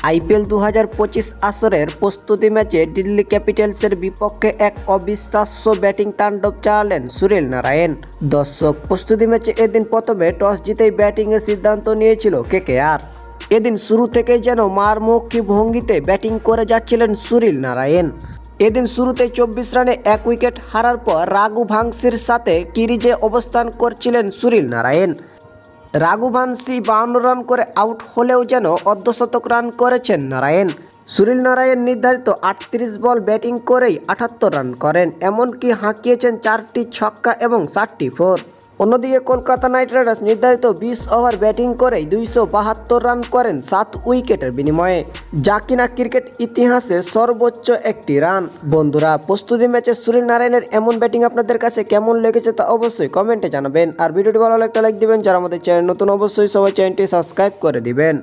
IPL 2025 আসরের প্রস্তুতি ম্যাচে দিল্লি ক্যাপিটালসের বিপক্ষে এক অবিশ্বাস্য ব্যাটিং তাণ্ডব চালালেন সুনীল নারায়ণ। দর্শক, প্রস্তুতি ম্যাচে এদিন প্রথমে টস জিতেই ব্যাটিংয়ের সিদ্ধান্ত নিয়েছিল কেকেআর। এদিন শুরু থেকেই যেন মারমুখী ভঙ্গিতে ব্যাটিং করে যাচ্ছিলেন সুনীল নারায়ণ। এদিন শুরুতেই 24 রানে 1 উইকেট হারার পর রাঘুবংশীর সাথে ক্রিজে অবস্থান করছিলেন সুনীল নারায়ণ। রাঘুবংশী 52 রান করে আউট হলেও যেন অর্ধশতক রান করেছেন নারায়ণ। সুনীল নারায়ণ নির্ধারিত 38 বল ব্যাটিং করেই 78 রান করেন, এমনকি হাঁকিয়েছেন 4টি ছক্কা এবং 7টি ফোর। অন্যদিকে কলকাতা নাইট রাইডার্স নির্ধারিত 20 ওভার ব্যাটিং করেই 272 রান করেন 7 উইকেটের বিনিময়ে, যা কিনা ক্রিকেট ইতিহাসে সর্বোচ্চ একটি রান। বন্ধুরা, প্রস্তুতি ম্যাচে সুনীল নারায়ণের এমন ব্যাটিং আপনাদের কাছে কেমন লেগেছে তা অবশ্যই কমেন্টে জানাবেন। আর ভিডিওটি ভালো লাগলে একটা লাইক দিবেন, যারা আমাদের চ্যানেল নতুন অবশ্যই সবাই চ্যানেলটি সাবস্ক্রাইব করে দিবেন।